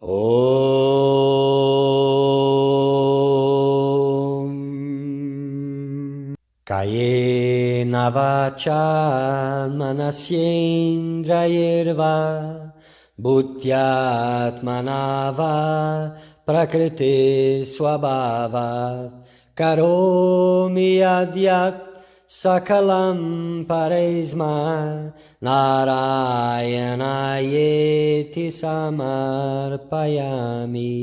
Om Kayena vacha manasyendrayirva bhutyatmanava prakriti swabhava karomi adyat sakalam pareisma Narayanayeti samarpayami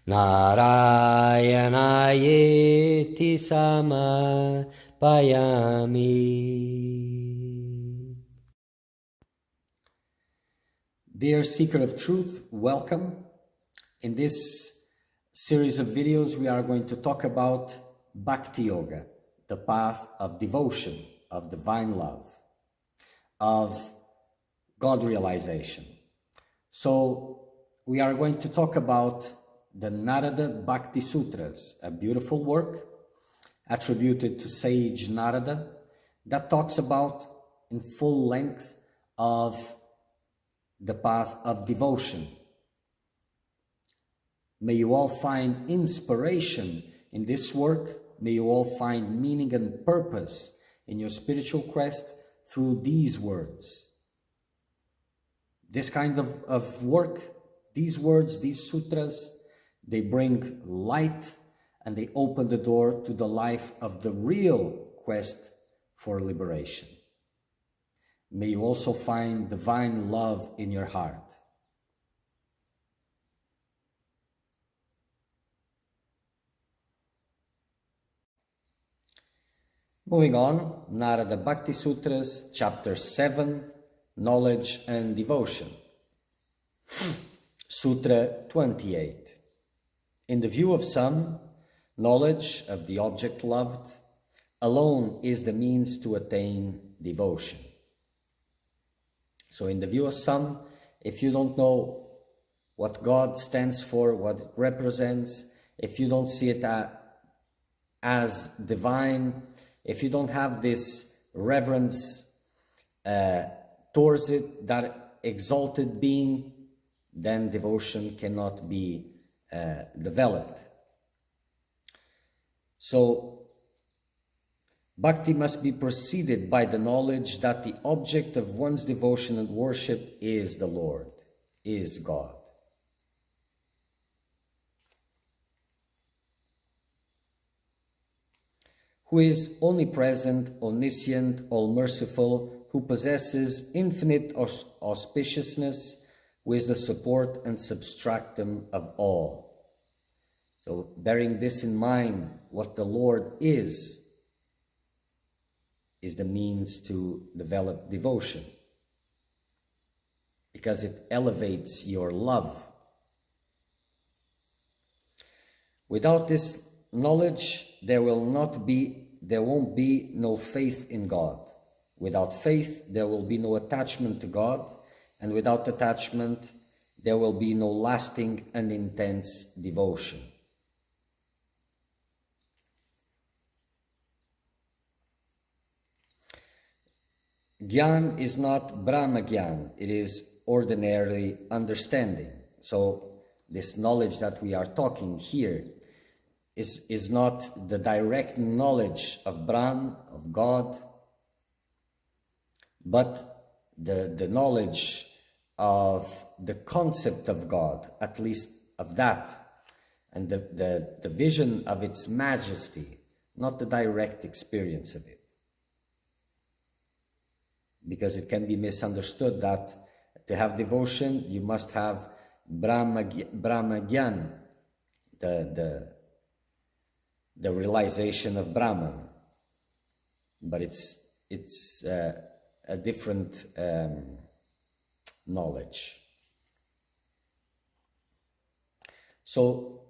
Narayanayeti samarpayami. Dear Seeker of Truth, welcome. In this series of videos, we are going to talk about Bhakti Yoga, the path of devotion, of divine love, of God realization. So we are going to talk about the Narada Bhakti Sutras, a beautiful work attributed to sage Narada that talks about in full length of the path of devotion. May you all find inspiration in this work. May you all find meaning and purpose in your spiritual quest through these words. This kind of work, these words, these sutras, they bring light and they open the door to the life of the real quest for liberation. May you also find divine love in your heart. Moving on, Narada Bhakti Sutras, Chapter 7, Knowledge and Devotion. Sutra 28. In the view of some, knowledge of the object loved alone is the means to attain devotion. So in the view of some, if you don't know what God stands for, what it represents, if you don't see it as divine, if you don't have this reverence towards it, that exalted being, then devotion cannot be developed. So bhakti must be preceded by the knowledge that the object of one's devotion and worship is the Lord, is God. Who is omnipresent, omniscient, all-merciful, who possesses infinite auspiciousness, who is the support and substratum of all. So bearing this in mind, what the Lord is the means to develop devotion, because it elevates your love. Without this knowledge, there won't be no faith in God. Without faith, there will be no attachment to God, and without attachment, there will be no lasting and intense devotion. Gyan is not Brahma Gyan, it is ordinary understanding. So this knowledge that we are talking here is not the direct knowledge of Brahm, of God, but the knowledge of the concept of God, at least of that, and the vision of its majesty, not the direct experience of it. Because it can be misunderstood that to have devotion, you must have Brahma Gyan, the realization of Brahman. But it's a different knowledge. So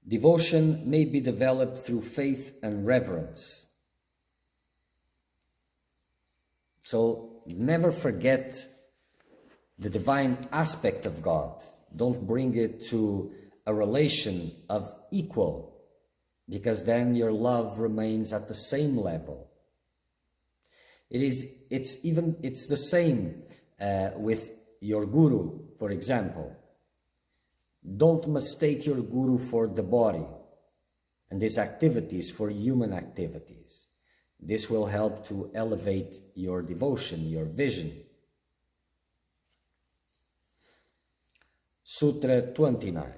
devotion may be developed through faith and reverence. So never forget the divine aspect of God. Don't bring it to a relation of equal, because then your love remains at the same level. It's the same with your guru, for example. Don't mistake your guru for the body and these activities for human activities. This will help to elevate your devotion, your vision. Sutra 29.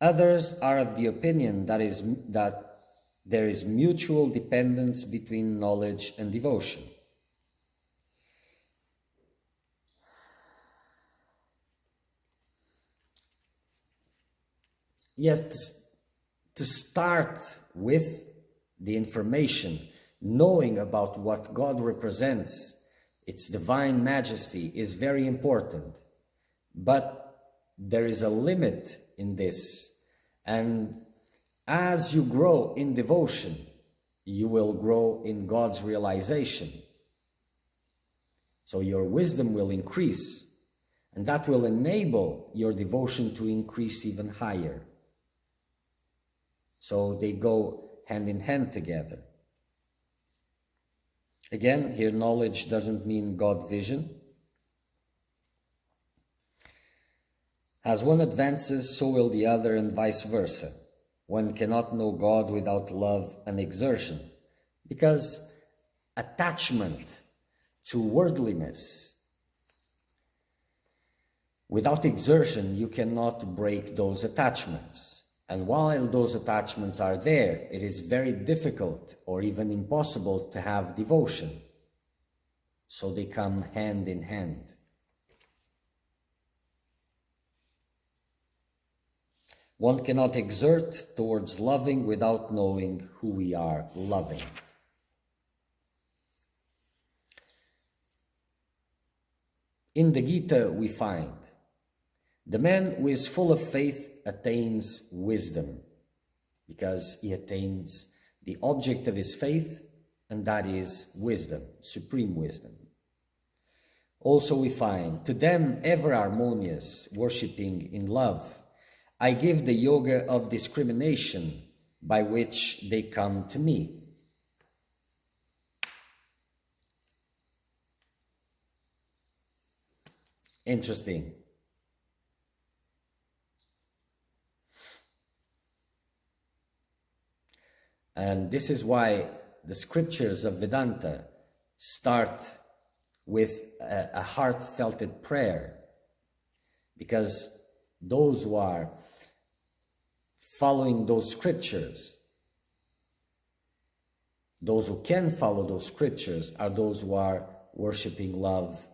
Others are of the opinion that there is mutual dependence between knowledge and devotion. Yes, to start with the information, knowing about what God represents, its divine majesty, is very important. But there is a limit in this, and as you grow in devotion, you will grow in God's realization. So your wisdom will increase, and that will enable your devotion to increase even higher. So they go hand in hand together. Again, here knowledge doesn't mean God vision. As one advances, so will the other, and vice versa. One cannot know God without love and exertion, because attachment to worldliness, without exertion, you cannot break those attachments. And while those attachments are there, it is very difficult or even impossible to have devotion. So they come hand in hand. One cannot exert towards loving without knowing who we are loving. In the Gita we find, the man who is full of faith attains wisdom, because he attains the object of his faith, and that is wisdom, supreme wisdom. Also we find, to them ever harmonious, worshipping in love, I give the yoga of discrimination by which they come to me. Interesting. And this is why the scriptures of Vedanta start with a heartfelt prayer, because those who are following those scriptures, those who can follow those scriptures, are those who are worshipping love,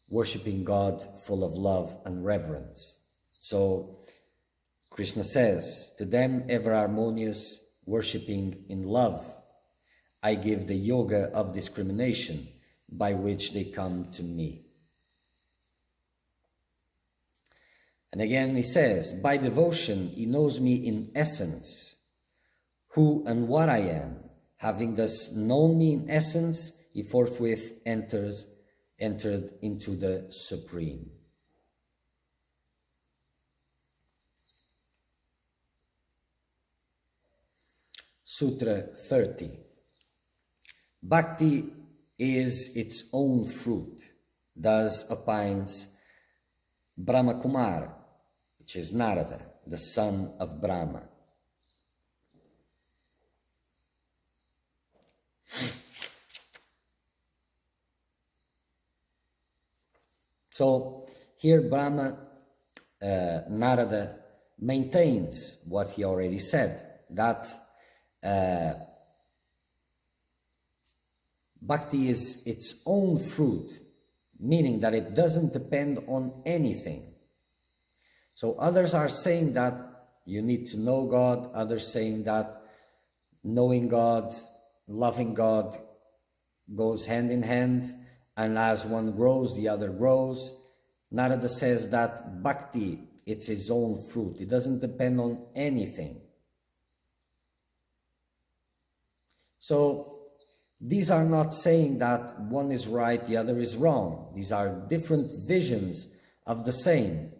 worshipping God full of love and reverence. So Krishna says, to them ever harmonious, worshipping in love, I give the yoga of discrimination by which they come to me. And again he says, by devotion he knows me in essence, who and what I am. Having thus known me in essence, he forthwith entered into the Supreme. Sutra 30. Bhakti is its own fruit, thus opines Brahma Kumar, which is Narada, the son of Brahma. So here Brahma, Narada, maintains what he already said, that Bhakti is its own fruit, meaning that it doesn't depend on anything. So others are saying that you need to know God, others saying that knowing God, loving God goes hand in hand, and as one grows, the other grows. Narada says that Bhakti, it's his own fruit. It doesn't depend on anything. So these are not saying that one is right, the other is wrong. These are different visions of the same.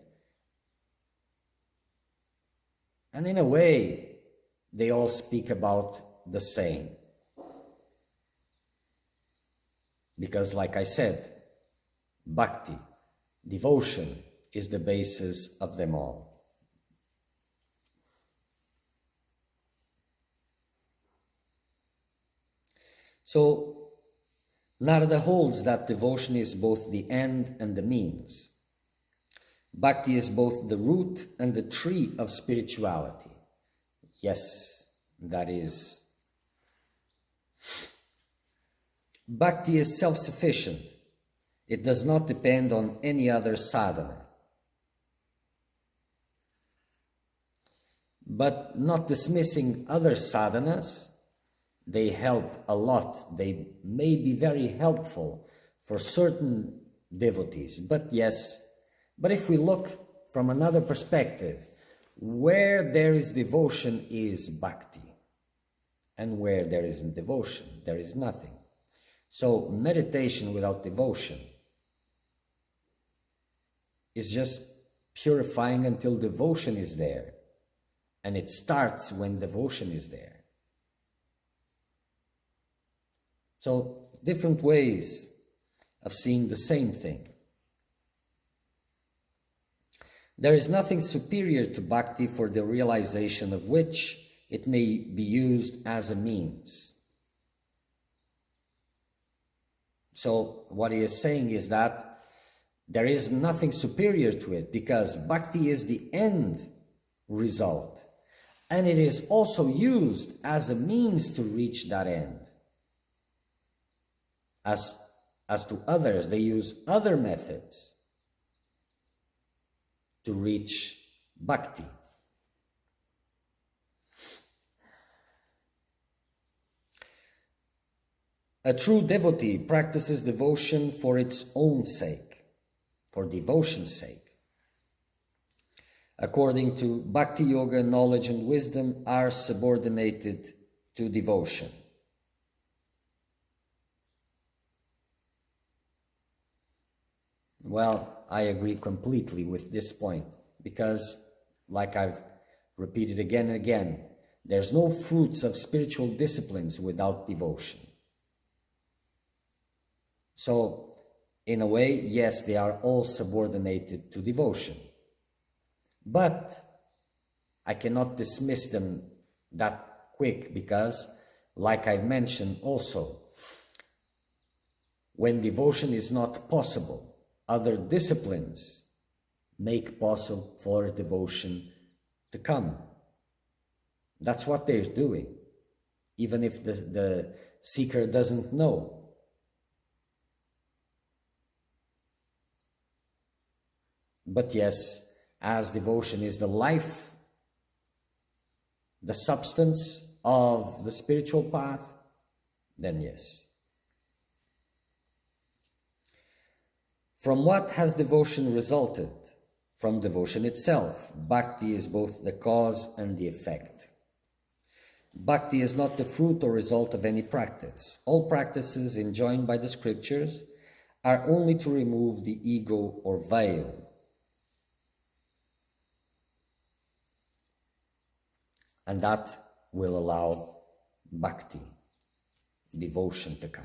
And in a way, they all speak about the same. Because like I said, bhakti, devotion, is the basis of them all. So Narada holds that devotion is both the end and the means. Bhakti is both the root and the tree of spirituality. Yes, that is. Bhakti is self-sufficient. It does not depend on any other sadhana. But not dismissing other sadhanas, they help a lot. They may be very helpful for certain devotees. But if we look from another perspective, where there is devotion is bhakti. And where there isn't devotion, there is nothing. So meditation without devotion is just purifying until devotion is there. And it starts when devotion is there. So different ways of seeing the same thing. There is nothing superior to bhakti for the realization of which it may be used as a means. So what he is saying is that there is nothing superior to it because bhakti is the end result. And it is also used as a means to reach that end. As to others, they use other methods to reach bhakti. A true devotee practices devotion for its own sake, for devotion's sake. According to Bhakti Yoga, knowledge and wisdom are subordinated to devotion. Well, I agree completely with this point because, like I've repeated again and again, there's no fruits of spiritual disciplines without devotion. So, in a way, yes, they are all subordinated to devotion. But I cannot dismiss them that quick because, like I've mentioned also, when devotion is not possible, other disciplines make possible for devotion to come. That's what they're doing, even if the seeker doesn't know. But yes, as devotion is the life, the substance of the spiritual path, then yes. From what has devotion resulted? From devotion itself. Bhakti is both the cause and the effect. Bhakti is not the fruit or result of any practice. All practices enjoined by the scriptures are only to remove the ego or veil. And that will allow bhakti, devotion, to come.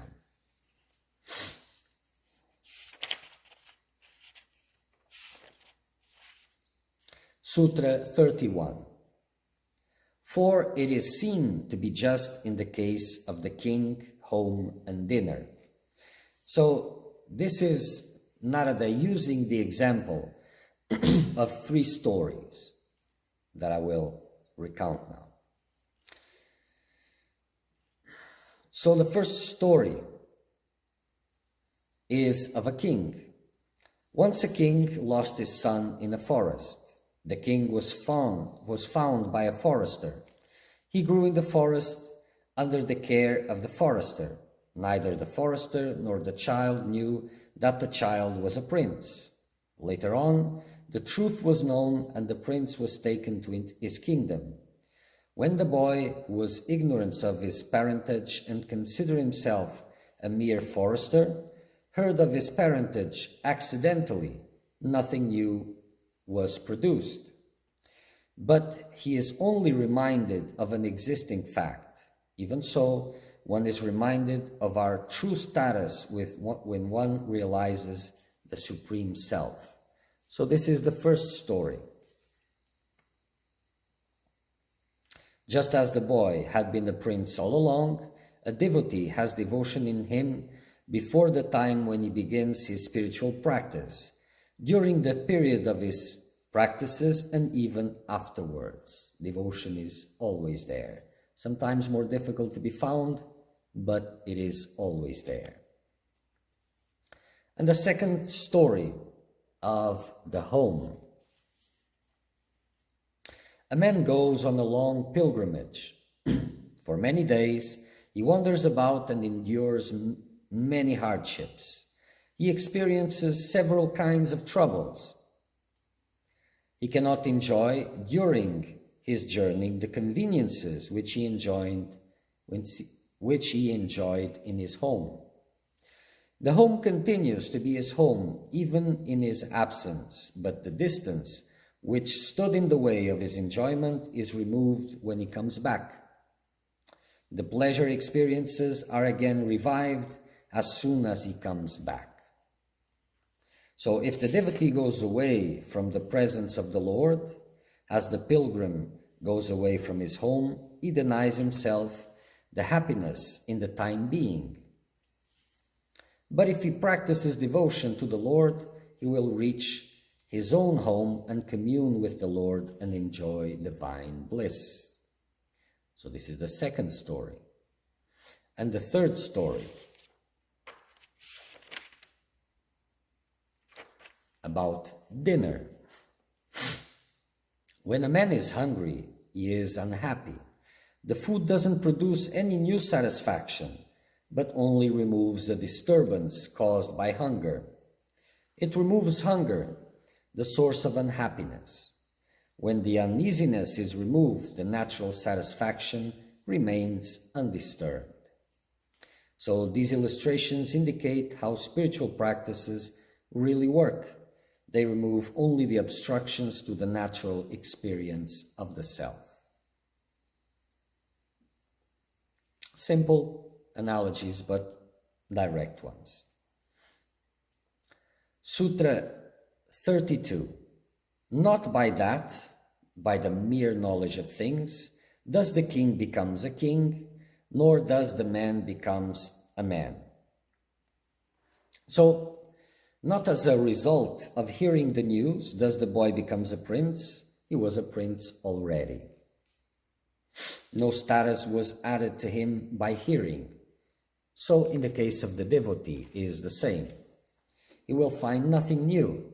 Sutra 31. For it is seen to be just in the case of the king, home, and dinner. So this is Narada using the example of 3 stories that I will recount now. So the first story is of a king. Once a king lost his son in a forest. The king was found by a forester. He grew in the forest under the care of the forester. Neither the forester nor the child knew that the child was a prince. Later on, the truth was known and the prince was taken to his kingdom. When the boy was ignorant of his parentage and considered himself a mere forester, heard of his parentage accidentally, nothing new was produced. But he is only reminded of an existing fact. Even so, one is reminded of our true status when one realizes the Supreme Self. So this is the first story. Just as the boy had been a prince all along, a devotee has devotion in him before the time when he begins his spiritual practice, during the period of his practices, and even afterwards. Devotion is always there. Sometimes more difficult to be found, but it is always there. And the second story of the home. A man goes on a long pilgrimage. For many days, he wanders about and endures many hardships. He experiences several kinds of troubles. He cannot enjoy during his journey the conveniences which he enjoyed in his home. The home continues to be his home even in his absence, but the distance which stood in the way of his enjoyment is removed when he comes back. The pleasure experiences are again revived as soon as he comes back. So if the devotee goes away from the presence of the Lord, as the pilgrim goes away from his home, he denies himself the happiness in the time being. But if he practices devotion to the Lord, he will reach his own home and commune with the Lord and enjoy divine bliss. So this is the second story. And the third story, about dinner. When a man is hungry, he is unhappy. The food doesn't produce any new satisfaction, but only removes the disturbance caused by hunger. It removes hunger, the source of unhappiness. When the uneasiness is removed, the natural satisfaction remains undisturbed. So these illustrations indicate how spiritual practices really work. They remove only the obstructions to the natural experience of the self. Simple analogies, but direct ones. Sutra 32. Not by that, by the mere knowledge of things, does the king becomes a king, nor does the man becomes a man. So, not as a result of hearing the news does the boy becomes a prince. He was a prince already. No status was added to him by hearing. So in the case of the devotee is the same. He will find nothing new.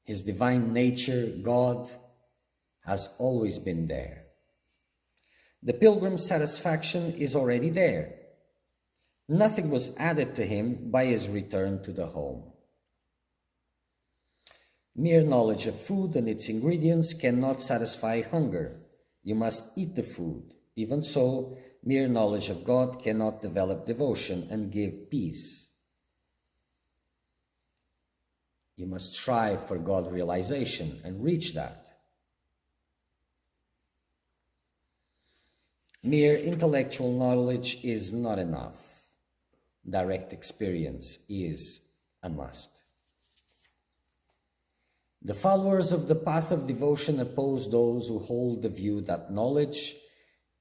His divine nature, God, has always been there. The pilgrim's satisfaction is already there. Nothing was added to him by his return to the home. Mere knowledge of food and its ingredients cannot satisfy hunger. You must eat the food. Even so, mere knowledge of God cannot develop devotion and give peace. You must strive for God realization and reach that. Mere intellectual knowledge is not enough. Direct experience is a must. The followers of the path of devotion oppose those who hold the view that knowledge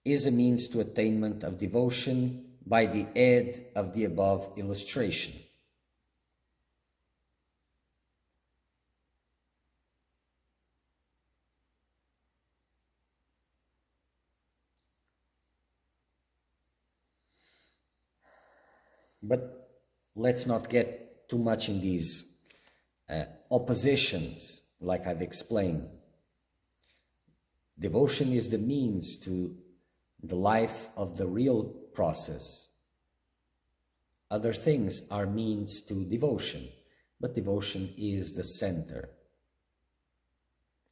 is a means to attainment of devotion by the aid of the above illustration. But let's not get too much in these oppositions, like I've explained. Devotion is the means to the life of the real process. Other things are means to devotion, but devotion is the center.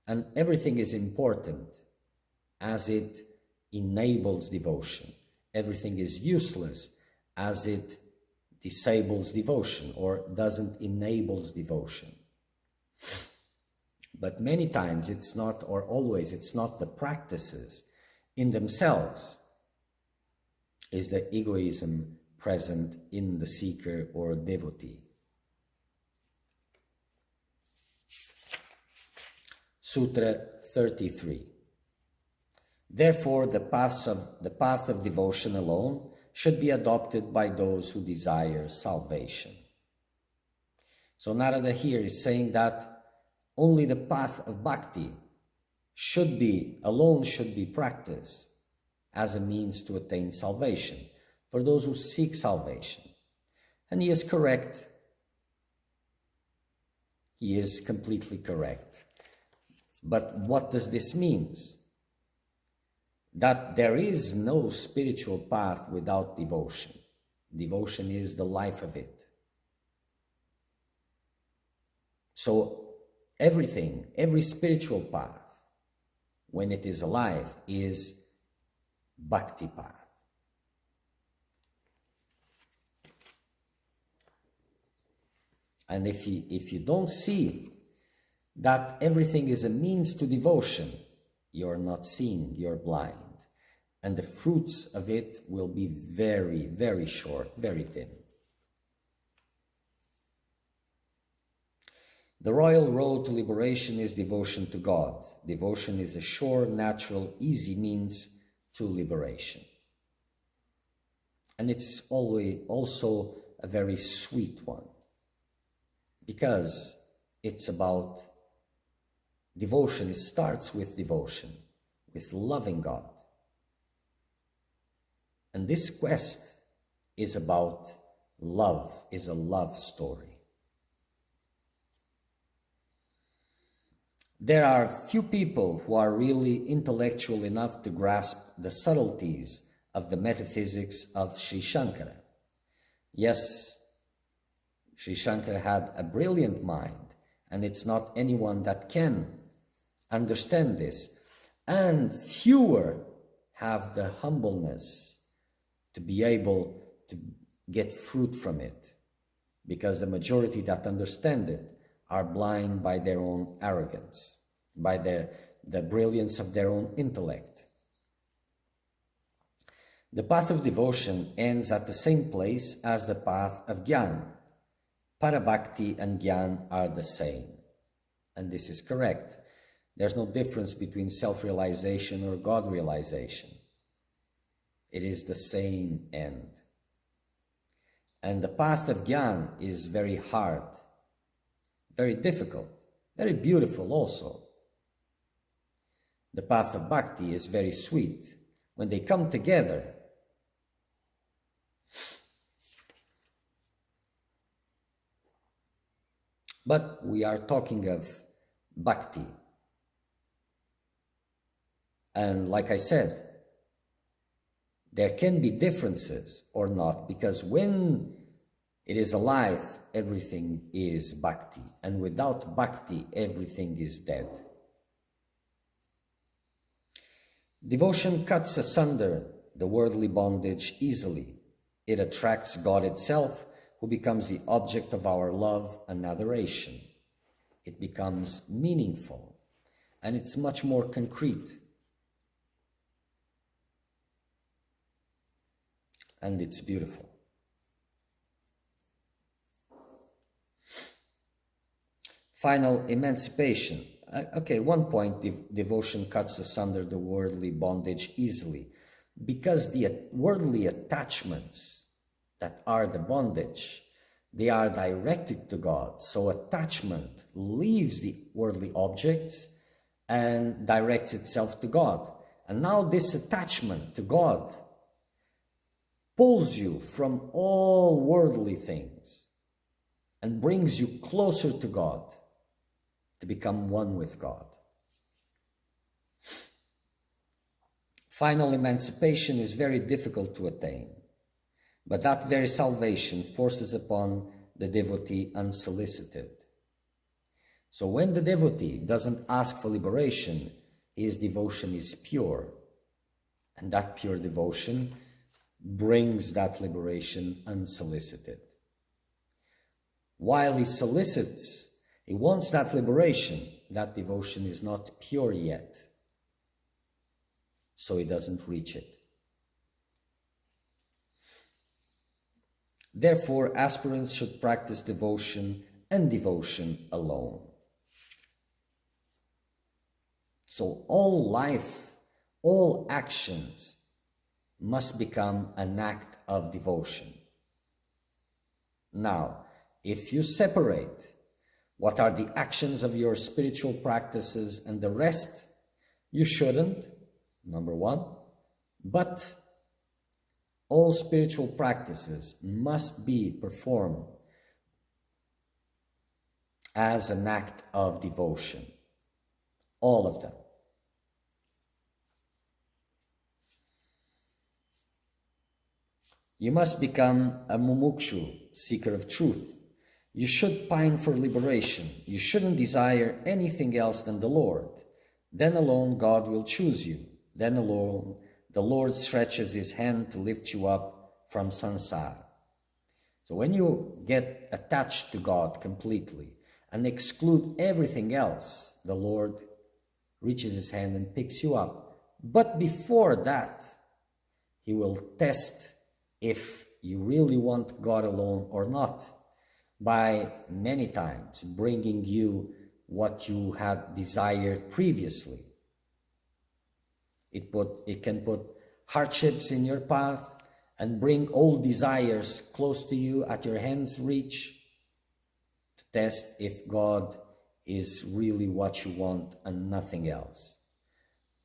And everything is important as it enables devotion. Everything is useless as it disables devotion or doesn't enables devotion. But many times it's not, or always it's not the practices in themselves is the egoism present in the seeker or devotee. Sutra 33. Therefore, the path of devotion alone should be adopted by those who desire salvation. So Narada here is saying that only the path of bhakti should be practiced as a means to attain salvation for those who seek salvation. And he is correct. He is completely correct. But what does this mean? That there is no spiritual path without devotion. Devotion is the life of it. So everything, every spiritual path, when it is alive, is bhakti path. And if you don't see that everything is a means to devotion, you're not seeing, you're blind. And the fruits of it will be very, very short, very thin. The royal road to liberation is devotion to God. Devotion is a sure, natural, easy means to liberation. And it's always also a very sweet one, because it's about devotion. It starts with devotion, with loving God. And this quest is about love, is a love story. There are few people who are really intellectual enough to grasp the subtleties of the metaphysics of Sri Shankara. Yes, Sri Shankara had a brilliant mind, and it's not anyone that can understand this. And fewer have the humbleness to be able to get fruit from it, because the majority that understand it are blind by their own arrogance, by the brilliance of their own intellect. The path of devotion ends at the same place as the path of Gyan. Parabhakti and Gyan are the same. And this is correct. There's no difference between self-realization or God-realization. It is the same end. And the path of Gyan is very hard, very difficult, very beautiful also. The path of Bhakti is very sweet. When they come together, but we are talking of Bhakti. And like I said, there can be differences or not, because when it is alive, everything is Bhakti. And without Bhakti, everything is dead. Devotion cuts asunder the worldly bondage easily. It attracts God itself, who becomes the object of our love and adoration. It becomes meaningful, and it's much more concrete. And it's beautiful. Final emancipation. Okay, one point, devotion cuts asunder the worldly bondage easily, because the worldly attachments that are the bondage, they are directed to God. So attachment leaves the worldly objects and directs itself to God. And now this attachment to God pulls you from all worldly things and brings you closer to God, to become one with God. Final emancipation is very difficult to attain, but that very salvation forces upon the devotee unsolicited. So when the devotee doesn't ask for liberation, his devotion is pure, and that pure devotion brings that liberation unsolicited. While he solicits, he wants that liberation, that devotion is not pure yet, so he doesn't reach it. Therefore, aspirants should practice devotion and devotion alone. So all life, all actions must become an act of devotion. Now, if you separate what are the actions of your spiritual practices and the rest, you shouldn't, number one, but all spiritual practices must be performed as an act of devotion. All of them. You must become a mumukshu, seeker of truth. You should pine for liberation. You shouldn't desire anything else than the Lord. Then alone God will choose you. Then alone the Lord stretches his hand to lift you up from sansara. So when you get attached to God completely and exclude everything else, the Lord reaches his hand and picks you up. But before that, he will test if you really want God alone or not, by many times bringing you what you had desired previously. It can put hardships in your path and bring old desires close to you at your hand's reach to test if God is really what you want and nothing else.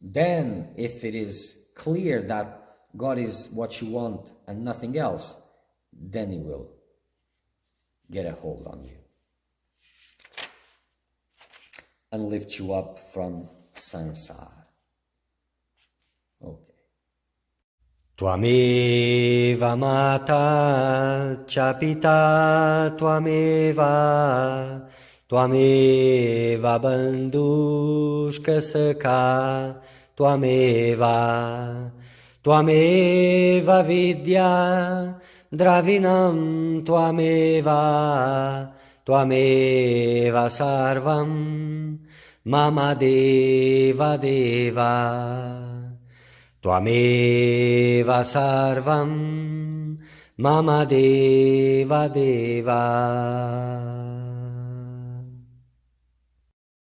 Then, if it is clear that God is what you want and nothing else, then he will get a hold on you and lift you up from sansara. Okay. Tvameva mata cha pita tvameva tvameva bandhushka sakha tvameva tvameva vidya dravinam tvameva tvameva sarvam mama deva deva tvameva sarvam mama deva deva.